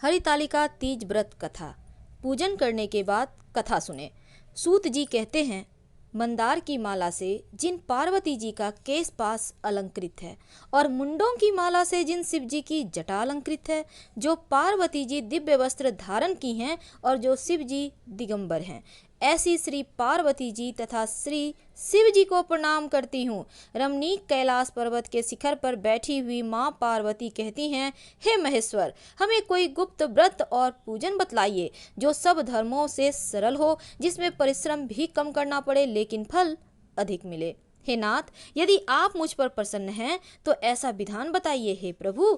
हरितालिका तीज व्रत कथा। पूजन करने के बाद कथा सुने। सूत जी कहते हैं, मंदार की माला से जिन पार्वती जी का केश पास अलंकृत है और मुंडों की माला से जिन शिव जी की जटा अलंकृत है, जो पार्वती जी दिव्य वस्त्र धारण की हैं और जो शिव जी दिगंबर हैं, ऐसी श्री पार्वती जी तथा श्री शिव जी को प्रणाम करती हूँ। रमणीक कैलाश पर्वत के शिखर पर बैठी हुई माँ पार्वती कहती हैं, हे महेश्वर, हमें कोई गुप्त व्रत और पूजन बतलाइए जो सब धर्मों से सरल हो, जिसमें परिश्रम भी कम करना पड़े लेकिन फल अधिक मिले। हे नाथ, यदि आप मुझ पर प्रसन्न हैं तो ऐसा विधान बताइए। हे प्रभु,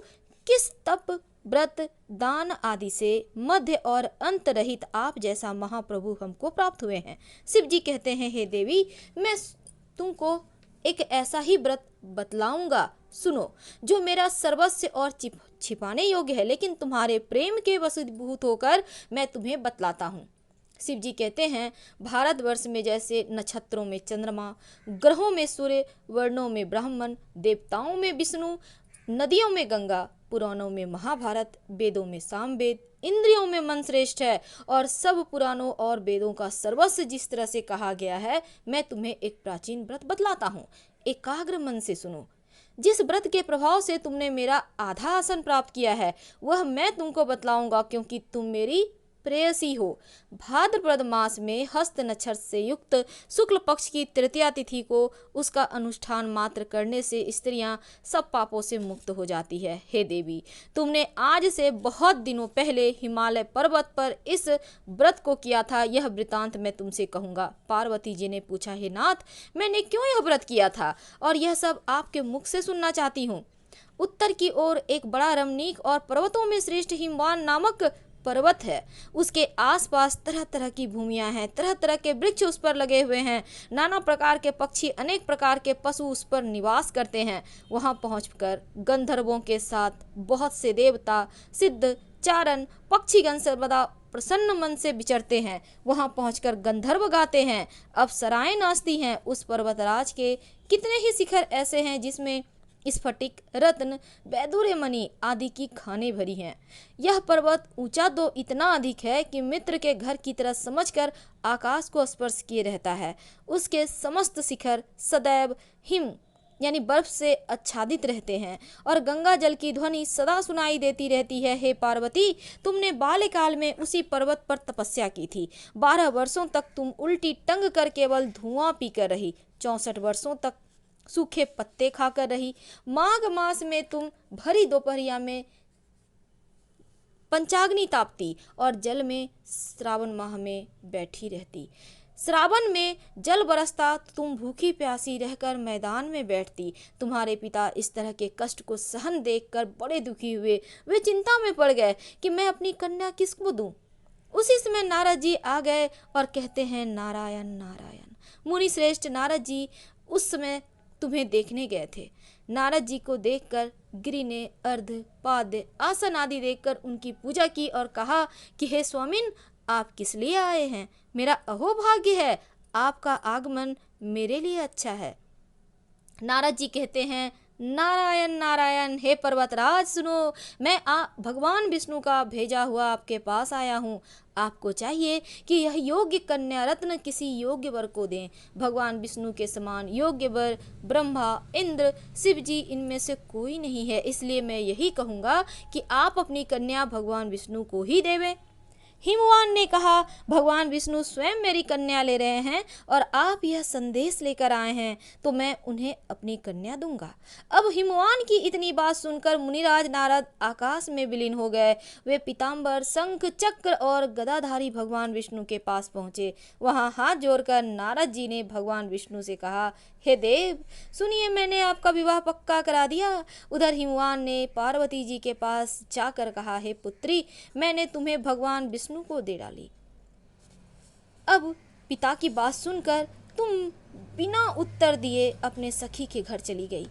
किस तप, व्रत, दान आदि से मध्य और अंत रहित आप जैसा महाप्रभु हमको प्राप्त हुए हैं। शिव जी कहते हैं, हे देवी, मैं तुमको एक ऐसा ही व्रत बतलाऊंगा, सुनो, जो मेरा सर्वस्व और छिपाने योग्य है, लेकिन तुम्हारे प्रेम के वशीभूत होकर मैं तुम्हें बतलाता हूँ। शिव जी कहते हैं, भारतवर्ष में जैसे नक्षत्रों में चंद्रमा, ग्रहों में सूर्य, वर्णों में ब्राह्मण, देवताओं में विष्णु, नदियों में गंगा, पुराणों में महाभारत, वेदों में सामवेद, इंद्रियों में मन श्रेष्ठ है और सब पुराणों और वेदों का सर्वस्व जिस तरह से कहा गया है, मैं तुम्हें एक प्राचीन व्रत बतलाता हूँ। एकाग्र मन से सुनो। जिस व्रत के प्रभाव से तुमने मेरा आधा आसन प्राप्त किया है, वह मैं तुमको बतलाऊंगा, क्योंकि तुम मेरी प्रेयसी हो। भाद्रपद मास में हस्त नक्षत्र से युक्त शुक्ल पक्ष की तृतीया तिथि को उसका अनुष्ठान मात्र करने से स्त्रियां सब पापों से मुक्त हो जाती है। हे देवी, तुमने आज से बहुत दिनों पहले हिमालय पर्वत पर इस व्रत को किया था, यह वृतांत मैं तुमसे कहूँगा। पार्वती जी ने पूछा, हे नाथ, मैंने क्यों यह व्रत किया था और यह सब आपके मुख से सुनना चाहती हूँ। उत्तर की ओर एक बड़ा रमणीक और पर्वतों में श्रेष्ठ हिमवान नामक पर्वत है। उसके आसपास तरह तरह की भूमियां हैं, तरह तरह के वृक्ष उस पर लगे हुए हैं, नाना प्रकार के पक्षी, अनेक प्रकार के पशु उस पर निवास करते हैं। वहां पहुंचकर गंधर्वों के साथ बहुत से देवता, सिद्ध, चारण, पक्षीगण सर्वदा प्रसन्न मन से विचरते हैं। वहां पहुंचकर गंधर्व गाते हैं, अप्सराएं नाचती हैं। उस पर्वतराज के कितने ही शिखर ऐसे हैं जिसमें स्फटिक, रत्न, वैदूर्य मणि आदि की खानें भरी हैं। यह पर्वत ऊंचा तो इतना अधिक है कि मित्र के घर की तरह समझकर आकाश को स्पर्श किए रहता है। उसके समस्त शिखर सदैव हिम यानी बर्फ से आच्छादित रहते हैं और गंगा जल की ध्वनि सदा सुनाई देती रहती है। हे पार्वती, तुमने बाल्यकाल में उसी पर्वत पर तपस्या की थी। 12 वर्षों तक तुम उल्टी टंग कर केवल धुआं पीकर रही। 64 वर्षों तक सूखे पत्ते खाकर रही। माघ मास में तुम भरी दोपहरिया में पंचाग्नि तापती और जल में श्रावण माह में बैठी रहती। श्रावण में जल बरसता तो तुम भूखी प्यासी रहकर मैदान में बैठती। तुम्हारे पिता इस तरह के कष्ट को सहन देखकर बड़े दुखी हुए। वे चिंता में पड़ गए कि मैं अपनी कन्या किसको दूं। उसी समय नारद जी आ गए और कहते हैं, नारायण नारायण। मुनि श्रेष्ठ नारद जी उस समय तुम्हें देखने गए थे। नारद जी को देखकर गिरि ने अर्ध, पाद्य, आसन आदि देखकर उनकी पूजा की और कहा कि हे स्वामिन, आप किस लिए आए हैं? मेरा अहोभाग्य है, आपका आगमन मेरे लिए अच्छा है। नारद जी कहते हैं, नारायण नारायण। हे पर्वतराज सुनो, मैं भगवान विष्णु का भेजा हुआ आपके पास आया हूँ। आपको चाहिए कि यह योग्य कन्या रत्न किसी योग्य वर को दें। भगवान विष्णु के समान योग्य वर ब्रह्मा, इंद्र, शिव जी इनमें से कोई नहीं है। इसलिए मैं यही कहूँगा कि आप अपनी कन्या भगवान विष्णु को ही देवें। हिमवान ने कहा, भगवान विष्णु स्वयं मेरी कन्या ले रहे हैं और आप यह संदेश लेकर आए हैं, तो मैं उन्हें अपनी कन्या दूंगा। अब हिमवान की इतनी बात सुनकर मुनिराज नारद आकाश में विलीन हो गए। वे पीताम्बर, शंख, चक्र और गदाधारी भगवान विष्णु के पास पहुंचे। वहां हाथ जोड़कर नारद जी ने भगवान विष्णु से कहा, हे देव, सुनिए, मैंने आपका विवाह पक्का करा दिया। उधर हिमवान ने पार्वती जी के पास जाकर कहा, हे पुत्री, मैंने तुम्हें भगवान विष्णु को दे डाली। अब पिता की बात सुनकर तुम बिना उत्तर दिए अपने सखी के घर चली गई।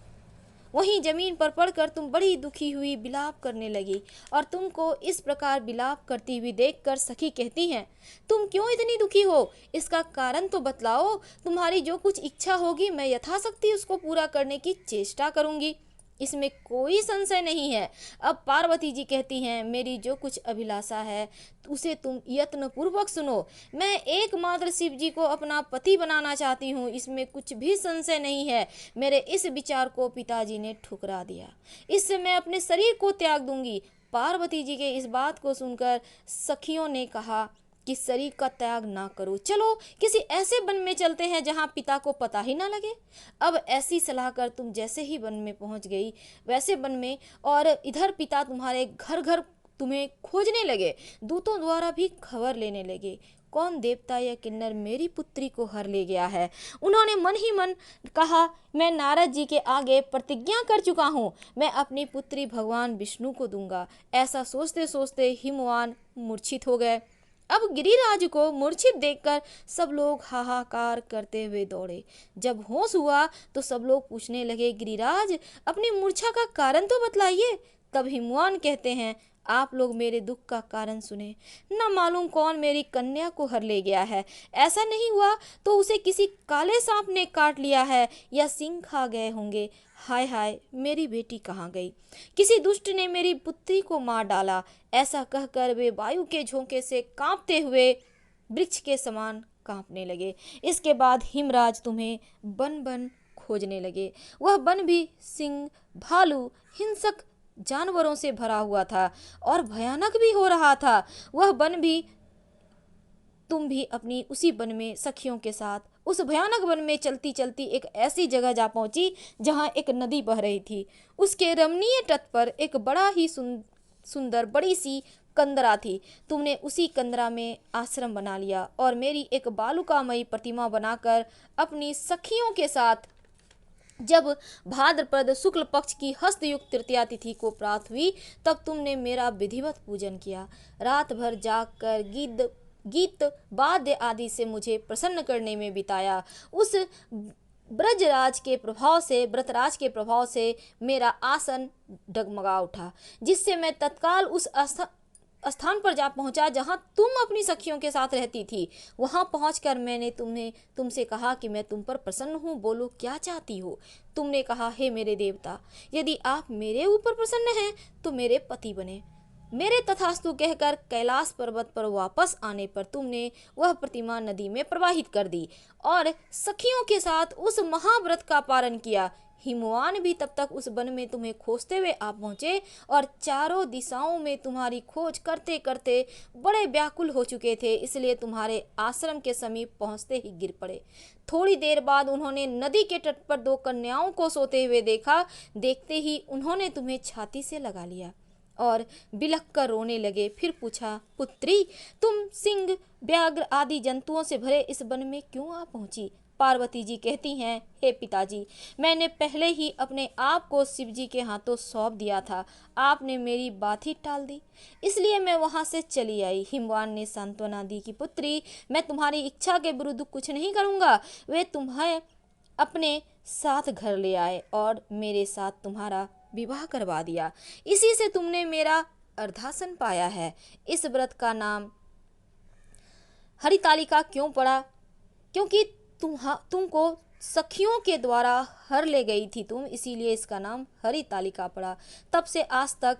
वहीं जमीन पर पड़कर तुम बड़ी दुखी हुई विलाप करने लगी और तुमको इस प्रकार विलाप करती हुई देखकर सखी कहती हैं, तुम क्यों इतनी दुखी हो? इसका कारण तो बतलाओ। तुम्हारी जो कुछ इच्छा होगी मैं यथाशक्ति उसको पूरा करने की चेष्टा करूंगी। इसमें कोई संशय नहीं है। अब पार्वती जी कहती हैं, मेरी जो कुछ अभिलाषा है उसे तुम यत्न पूर्वक सुनो। मैं एकमात्र शिव जी को अपना पति बनाना चाहती हूँ, इसमें कुछ भी संशय नहीं है। मेरे इस विचार को पिताजी ने ठुकरा दिया। इससे मैं अपने शरीर को त्याग दूंगी। पार्वती जी के इस बात को सुनकर सखियों ने कहा कि शरीर का त्याग ना करो, चलो किसी ऐसे वन में चलते हैं जहां पिता को पता ही ना लगे। अब ऐसी सलाह कर तुम जैसे ही वन में पहुंच गई, वैसे वन में, और इधर पिता तुम्हारे घर घर तुम्हें खोजने लगे, दूतों द्वारा भी खबर लेने लगे, कौन देवता या किन्नर मेरी पुत्री को हर ले गया है। उन्होंने मन ही मन कहा, मैं नारद जी के आगे प्रतिज्ञा कर चुका हूँ, मैं अपनी पुत्री भगवान विष्णु को दूंगा। ऐसा सोचते सोचते हिमवान मूर्छित हो गए। अब गिरिराज को मूर्छित देखकर सब लोग हाहाकार करते हुए दौड़े। जब होश हुआ तो सब लोग पूछने लगे, गिरिराज अपनी मूर्छा का कारण तो बतलाइए। तब हिमवान कहते हैं, आप लोग मेरे दुख का कारण सुने। न मालूम कौन मेरी कन्या को हर ले गया है। ऐसा नहीं हुआ तो उसे किसी काले सांप ने काट लिया है या सिंह खा गए होंगे। हाय हाय, मेरी बेटी कहाँ गई? किसी दुष्ट ने मेरी पुत्री को मार डाला। ऐसा कहकर वे वायु के झोंके से कांपते हुए वृक्ष के समान कांपने लगे। इसके बाद हिमराज तुम्हें बन बन खोजने लगे। वह वन भी सिंह, भालू, हिंसक जानवरों से भरा हुआ था और भयानक भी हो रहा था। वह वन भी, तुम भी अपनी उसी वन में सखियों के साथ उस भयानक वन में चलती चलती एक ऐसी जगह जा पहुंची जहां एक नदी बह रही थी। उसके रमणीय तट पर एक बड़ा ही सुंदर बड़ी सी कंदरा थी। तुमने उसी कंदरा में आश्रम बना लिया और मेरी एक बालुकामयी प्रतिमा बनाकर अपनी सखियों के साथ जब भाद्रपद शुक्ल पक्ष की हस्तयुक्त तृतीया तिथि को प्राप्त हुई, तब तुमने मेरा विधिवत पूजन किया। रात भर जागकर गीत वाद्य आदि से मुझे प्रसन्न करने में बिताया। उस ब्रजराज के प्रभाव से व्रतराज के प्रभाव से मेरा आसन डगमगा उठा, जिससे मैं तत्काल उस स्थान पर जा पहुंचा जहां तुम अपनी सखियों के साथ रहती थी। वहां पहुंचकर मैंने तुमसे कहा कि मैं तुम पर प्रसन्न हूं, बोलो क्या चाहती हो। तुमने कहा, हे मेरे देवता, यदि आप मेरे ऊपर प्रसन्न हैं तो मेरे पति बने। मेरे तथास्तु कहकर कैलाश पर्वत पर वापस आने पर तुमने वह प्रतिमा नदी में प्रवाहित कर दी और सखियों के साथ उस महाव्रत का पारण किया। हिमवान भी तब तक उस वन में तुम्हें खोजते हुए आ पहुंचे और चारों दिशाओं में तुम्हारी खोज करते करते बड़े व्याकुल हो चुके थे, इसलिए तुम्हारे आश्रम के समीप पहुंचते ही गिर पड़े। थोड़ी देर बाद उन्होंने नदी के तट पर दो कन्याओं को सोते हुए देखा। देखते ही उन्होंने तुम्हें छाती से लगा लिया और बिलख कर रोने लगे। फिर पूछा, पुत्री, तुम सिंह, व्याघ्र आदि जंतुओं से भरे इस वन में क्यों आ पहुंची? पार्वती जी कहती हैं, हे पिताजी, मैंने पहले ही अपने आप को शिव जी के हाथों सौंप दिया था। आपने मेरी बात ही टाल दी, इसलिए मैं वहां से चली आई। हिमवान ने सांत्वना दी कि पुत्री, मैं तुम्हारी इच्छा के विरुद्ध कुछ नहीं करूंगा। वे तुम्हें अपने साथ घर ले आए और मेरे साथ तुम्हारा विवाह करवा दिया। इसी से तुमने मेरा अर्धासन पाया है। इस व्रत का नाम हरितालिका क्यों पड़ा? क्योंकि तुमको सखियों के द्वारा हर ले गई थी तुम, इसीलिए इसका नाम हरितालिका पड़ा। तब से आज तक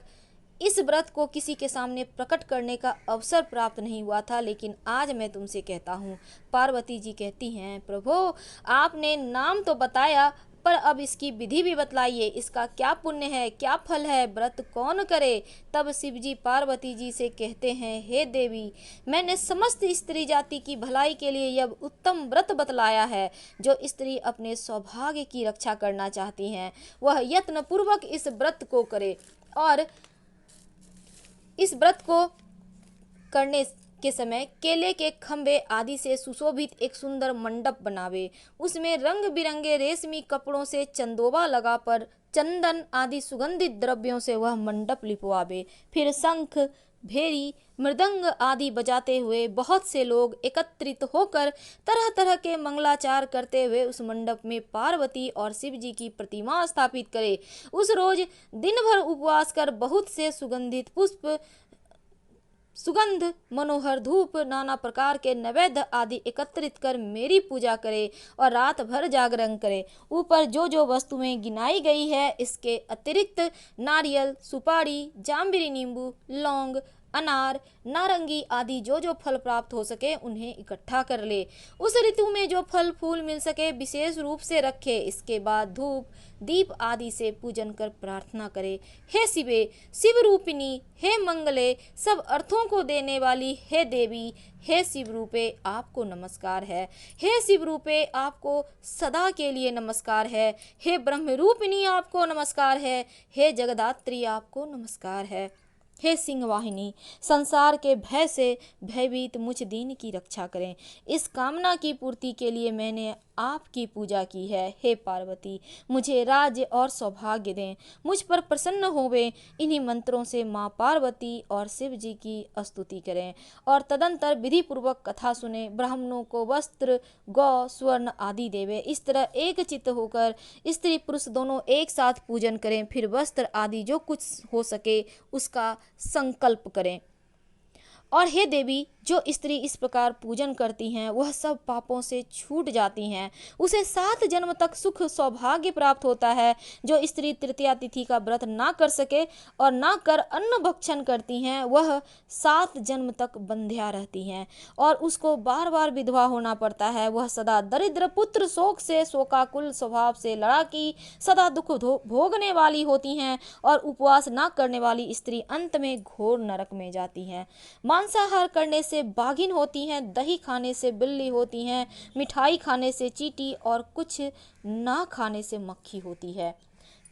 इस व्रत को किसी के सामने प्रकट करने का अवसर प्राप्त नहीं हुआ था, लेकिन आज मैं तुमसे कहता हूँ। पार्वती जी कहती हैं, प्रभु, आपने नाम तो बताया, पर अब इसकी विधि भी बतलाइए। इसका क्या पुण्य है, क्या फल है, व्रत कौन करे? तब शिव जी पार्वती जी से कहते हैं, हे देवी, मैंने समस्त स्त्री जाति की भलाई के लिए यह उत्तम व्रत बतलाया है। जो स्त्री अपने सौभाग्य की रक्षा करना चाहती हैं, वह यत्न पूर्वक इस व्रत को करे और इस व्रत को करने के समय केले के खंभे आदि से सुशोभित एक सुंदर मंडप बनावे। उसमें रंग बिरंगे रेशमी कपड़ों से चंदोबा लगाकर चंदन आदि सुगंधित द्रव्यों से वह मंडप लिपवावे। फिर शंख, भेरी, मृदंग आदि बजाते हुए बहुत से लोग एकत्रित होकर तरह तरह के मंगलाचार करते हुए उस मंडप में पार्वती और शिव जी की प्रतिमा स्थापित करे। उस रोज दिन भर उपवास कर बहुत से सुगंधित पुष्प सुगंध मनोहर धूप नाना प्रकार के नैवेद्य आदि एकत्रित कर मेरी पूजा करे और रात भर जागरण करे। ऊपर जो जो वस्तुएं गिनाई गई है इसके अतिरिक्त नारियल, सुपारी, जाम्बीरी, नींबू, लौंग, अनार, नारंगी आदि जो जो फल प्राप्त हो सके उन्हें इकट्ठा कर ले। उस ऋतु में जो फल फूल मिल सके विशेष रूप से रखे। इसके बाद धूप दीप आदि से पूजन कर प्रार्थना करे। हे शिवे, शिव रूपिणी, हे मंगले, सब अर्थों को देने वाली हे देवी, हे शिव रूपे आपको नमस्कार है। हे शिव रूपे आपको सदा के लिए नमस्कार है। हे ब्रह्म रूपिणी आपको नमस्कार है। हे जगदात्री आपको नमस्कार है। हे सिंहवाहिनी, संसार के भय से भयभीत मुझ दीन की रक्षा करें। इस कामना की पूर्ति के लिए मैंने आपकी पूजा की है। हे पार्वती, मुझे राज्य और सौभाग्य दें, मुझ पर प्रसन्न होवें। इन्हीं मंत्रों से माँ पार्वती और शिव जी की स्तुति करें और तदंतर विधि पूर्वक कथा सुने। ब्राह्मणों को वस्त्र, गौ, स्वर्ण आदि देवे। इस तरह एक चित्त होकर स्त्री पुरुष दोनों एक साथ पूजन करें। फिर वस्त्र आदि जो कुछ हो सके उसका संकल्प करें। और हे देवी, जो स्त्री इस प्रकार पूजन करती हैं वह सब पापों से छूट जाती हैं। उसे 7 जन्म तक सुख सौभाग्य प्राप्त होता है। जो स्त्री तृतीया तिथि का व्रत ना कर सके और ना कर अन्न भक्षण करती हैं वह 7 जन्म तक बंध्या रहती हैं और उसको बार बार विधवा होना पड़ता है। वह सदा दरिद्र पुत्र शोक से शोकाकुल स्वभाव से लड़ाकी, सदा दुख भोगने वाली होती हैं और उपवास ना करने वाली स्त्री अंत में घोर नरक में जाती हैं। मांसाहार करने से बाघिन होती हैं, दही खाने से बिल्ली होती हैं, मिठाई खाने से चींटी और कुछ ना खाने से मक्खी होती है।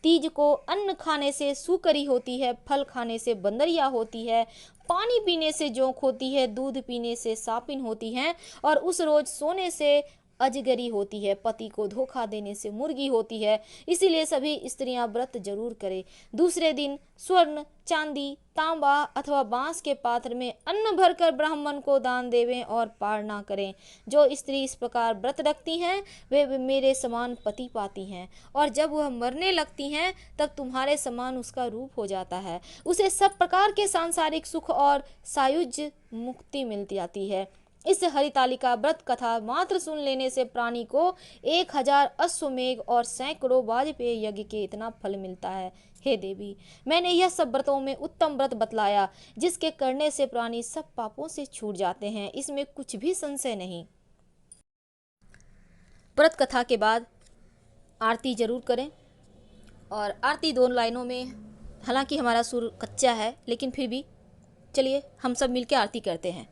तीज को अन्न खाने से सूकरी होती है, फल खाने से बंदरिया होती है, पानी पीने से जोंक होती है, दूध पीने से सापिन होती हैं और उस रोज सोने से अजगरी होती है, पति को धोखा देने से मुर्गी होती है। इसीलिए सभी स्त्रियां व्रत जरूर करें। दूसरे दिन स्वर्ण, चांदी, तांबा अथवा बांस के पात्र में अन्न भरकर ब्राह्मण को दान देवें और पारणा करें। जो स्त्री इस प्रकार व्रत रखती हैं वे मेरे समान पति पाती हैं और जब वह मरने लगती हैं तब तुम्हारे समान उसका रूप हो जाता है। उसे सब प्रकार के सांसारिक सुख और सायुज्य मुक्ति मिल जाती है। इस हरितालिका व्रत कथा मात्र सुन लेने से प्राणी को 1000 अश्वमेघ और सैकड़ों वाजपेय यज्ञ के इतना फल मिलता है। हे देवी, मैंने यह सब व्रतों में उत्तम व्रत बतलाया जिसके करने से प्राणी सब पापों से छूट जाते हैं। इसमें कुछ भी संशय नहीं। व्रत कथा के बाद आरती जरूर करें और आरती 2 लाइनों में, हालांकि हमारा सुर कच्चा है लेकिन फिर भी चलिए हम सब मिलकर आरती करते हैं।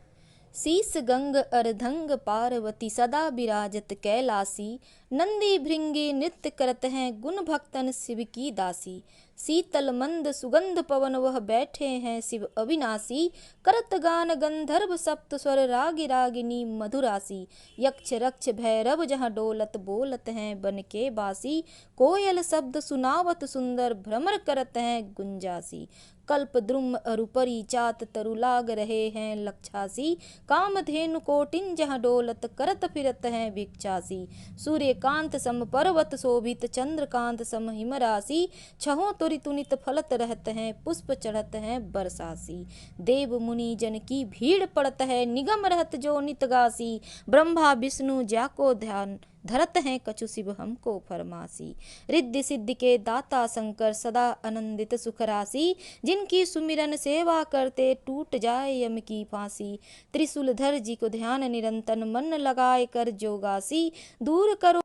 शीस गंग अर्धंग पार्वती सदा विराजत कैलासी, नंदी भृंगी नृत्य करत हैं गुण भक्तन शिव की दासी। शीतल मंद सुगंध पवन वह बैठे हैं शिव अविनाशी, करत गान गंधर्व सप्त स्वर रागी रागिनी मधुरासी। यक्ष रक्ष भैरव जहाँ डोलत बोलत हैं बन के बासी, कोयल शब्द सुनावत सुंदर भ्रमर करत हैं गुंजासी। कल्प द्रुम अरुपरी चात तरु लाग रहे हैं लक्षासी, कामधेनु कोटिन जहाँ डोलत करत फिरत हैं भिक्षासी। सूर्यकांत सम पर्वत शोभित चंद्रकांत सम हिमराशि, छहों तुरि तुनित फलत रहत हैं पुष्प चढ़त हैं बरसासी। देव मुनि जन की भीड़ पड़त है निगम रहत जो नित गासी, ब्रह्मा विष्णु जाको ध्यान धरत हैं कछु शिव हमको फरमासी। रिद्धि सिद्धि के दाता शंकर सदा आनंदित सुख राशि, जिनकी सुमिरन सेवा करते टूट जाए यम की फांसी। त्रिशूलधर जी को ध्यान निरंतर मन लगाए कर जोगासी, दूर करो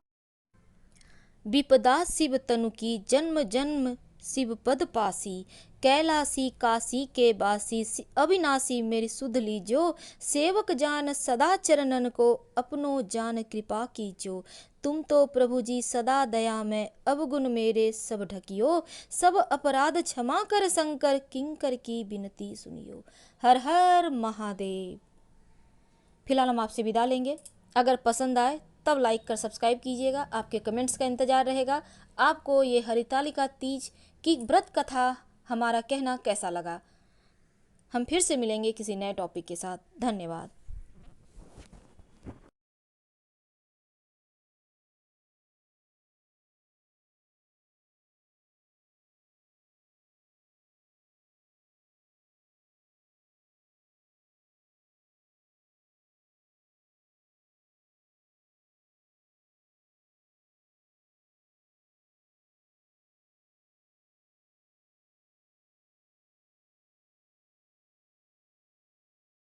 विपदा शिव तनु की जन्म जन्म शिव पद पासी। कैलासी काशी के बासी अविनाशी मेरी सुध लीजो, सेवक जान सदा चरणन को अपनो जान कृपा कीजो। तुम तो प्रभु जी सदा दया में अवगुण मेरे सब ढकियो, सब अपराध क्षमा कर शंकर किंकर की विनती सुनियो। हर हर महादेव। फिलहाल हम आपसे विदा लेंगे। अगर पसंद आए तब लाइक कर सब्सक्राइब कीजिएगा। आपके कमेंट्स का इंतजार रहेगा। आपको ये हरितालिका तीज की व्रत कथा हमारा कहना कैसा लगा। हम फिर से मिलेंगे किसी नए टॉपिक के साथ। धन्यवाद।